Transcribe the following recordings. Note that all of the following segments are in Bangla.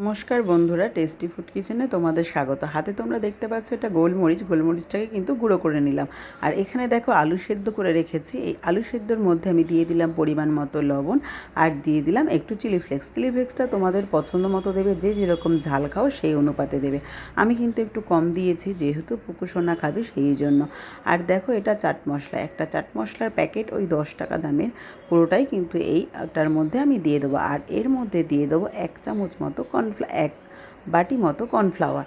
নমস্কার বন্ধুরা, টেস্টি ফুড কিচেনে তোমাদের স্বাগত। হাতে তোমরা দেখতে পাচ্ছ এটা গোলমরিচটাকে কিন্তু গুঁড়ো করে নিলাম। আর এখানে দেখো আলু সেদ্ধ করে রেখেছি। এই আলু সেদ্ধর মধ্যে আমি দিয়ে দিলাম পরিমাণ মতো লবণ আর দিয়ে দিলাম একটু চিলি ফ্লেক্সটা তোমাদের পছন্দ মতো দেবে, যে যেরকম ঝাল খাও সেই অনুপাতে দেবে। আমি কিন্তু একটু কম দিয়েছি যেহেতু পুকুসোনা খাবে সেই জন্য। আর দেখো এটা চাট মশলা, একটা চাট মশলার প্যাকেট ওই 10 টাকা দামের, পুরোটাই কিন্তু এইটার মধ্যে আমি দিয়ে দেবো। আর এর মধ্যে দিয়ে দেবো 1 চামচ মতো এক বাটি মতো কর্নফ্লাওয়ার।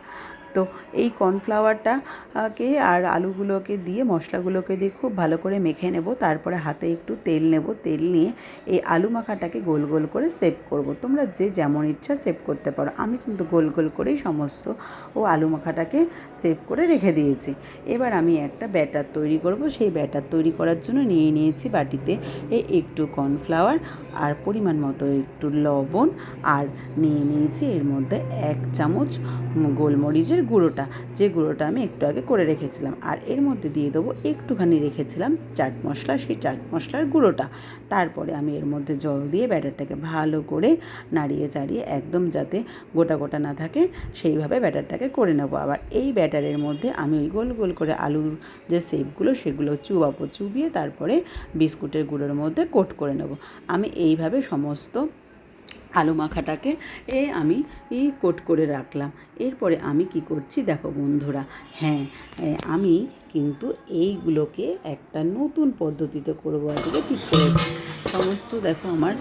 তো এই কর্নফ্লাওয়ারটাকে আর আলুগুলোকে দিয়ে মশলাগুলোকে দিয়ে খুব ভালো করে মেখে নেব। তারপরে হাতে একটু তেল নেব, তেল নিয়ে এই আলু মাখাটাকে গোল গোল করে সেভ করব। তোমরা যে যেমন ইচ্ছা সেভ করতে পারো, আমি কিন্তু গোল গোল করেই সমস্ত আলু মাখাটাকে সেভ করে রেখে দিয়েছি। এবার আমি একটা ব্যাটার তৈরি করব। সেই ব্যাটার তৈরি করার জন্য নিয়ে নিয়েছি বাটিতে একটু কর্নফ্লাওয়ার আর পরিমাণ মতো একটু লবণ, আর নিয়ে নিয়েছি এর মধ্যে 1 চামচ গোলমরিচের গুঁড়োটা, যে গুঁড়োটা আমি একটু আগে করে রেখেছিলাম। আর এর মধ্যে দিয়ে দেবো একটুখানি রেখেছিলাম চাট মশলা, সেই চাট মশলার গুঁড়োটা। তারপরে আমি এর মধ্যে জল দিয়ে ব্যাটারটাকে ভালো করে নাড়িয়ে চাড়িয়ে একদম যাতে গোটা গোটা না থাকে সেইভাবে ব্যাটারটাকে করে নেবো। আবার এই ব্যাটারের মধ্যে আমি ওই গোল গোল করে আলুর যে শেপগুলো সেগুলো চুবাবো, চুবিয়ে তারপরে বিস্কুটের গুঁড়োর মধ্যে কোট করে নেব। আমি এইভাবে সমস্ত আলু মাখাটাকে আমি কোট করে রাখলাম। এরপরে আমি কি করছি দেখো বন্ধুরা, হ্যাঁ, আমি কিন্তু এইগুলোকে একটা নতুন পদ্ধতিতে করবো আজকে ঠিক করেছি। সমস্ত দেখো আমার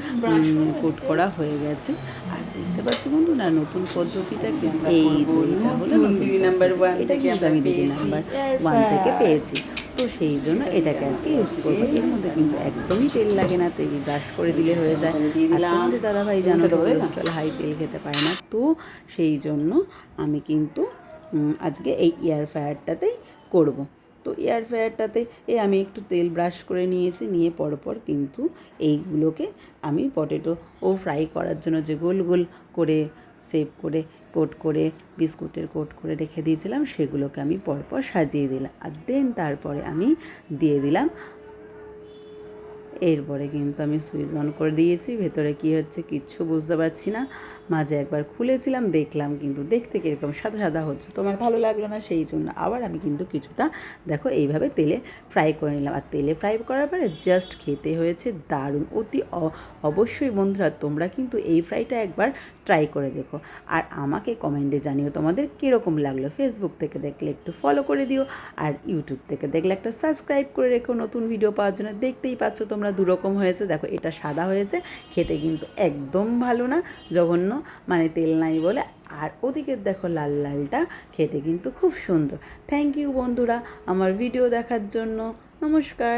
কোট করা হয়ে গেছে। আর দেখতে পাচ্ছি বন্ধুরা নতুন পদ্ধতিটা কি, এই যে এটা হলো দিদি নাম্বার 1 থেকে আমি দিদি নাম্বার 1 থেকে পেয়েছি। তো সেই জন্য এটাকে আজকে ইউজ করবো। এর মধ্যে কিন্তু একদমই তেল লাগে না, তেল ব্রাশ করে দিলে হয়ে যায়। আর তোমাদের দাদাভাই জানো তো কোলেস্ট্রল হাই, তেল খেতে পারে না, তো সেই জন্য আমি কিন্তু আজকে এই এয়ার ফ্রায়ারটাতেই করবো। তো এয়ার ফ্রায়ারটাতে আমি একটু তেল ব্রাশ করে নিয়েছি, নিয়ে পরপর কিন্তু এইগুলোকে আমি পটেটো ফ্রাই করার জন্য যে গোল গোল করে সেভ করে কোট করে বিস্কুটের কোট করে রেখে দিয়েছিলাম সেগুলোকে আমি পরপর সাজিয়ে দিলাম। আর দেন তারপরে আমি দিয়ে দিলাম, এরপরে কিন্তু আমি সুইচ অন করে দিয়েছি। ভেতরে কী হচ্ছে কিচ্ছু বুঝতে পারছি না। মাঝে একবার খুলেছিলাম, দেখলাম কিন্তু দেখতে কীরকম সাদা সাদা হচ্ছে, তোমার ভালো লাগলো না, সেই জন্য আবার আমি কিন্তু কিছুটা দেখো এইভাবে তেলে ফ্রাই করে নিলাম। আর তেলে ফ্রাই করার পরে জাস্ট খেতে হয়েছে দারুণ। অবশ্যই বন্ধুরা তোমরা কিন্তু এই ফ্রাইটা একবার ট্রাই করে দেখো। আর আমাকে কমেন্টে জানিও তোমাদের কীরকম লাগলো। ফেসবুক থেকে দেখলে একটু ফলো করে দিও, আর ইউটিউব থেকে দেখলে একটা সাবস্ক্রাইব করে রেখো নতুন ভিডিও পাওয়ার জন্য। দেখতেই পাচ্ছ তোমরা দুরকম হয়েছে, দেখো এটা সাদা হয়েছে, খেতে কিন্তু একদম ভালো না, জঘন্য, মানে তেল নাই বলে। আর ওদিকে দেখো লাল লালটা খেতে কিন্তু খুব সুন্দর। থ্যাংক ইউ বন্ধুরা আমার ভিডিও দেখার জন্য। নমস্কার।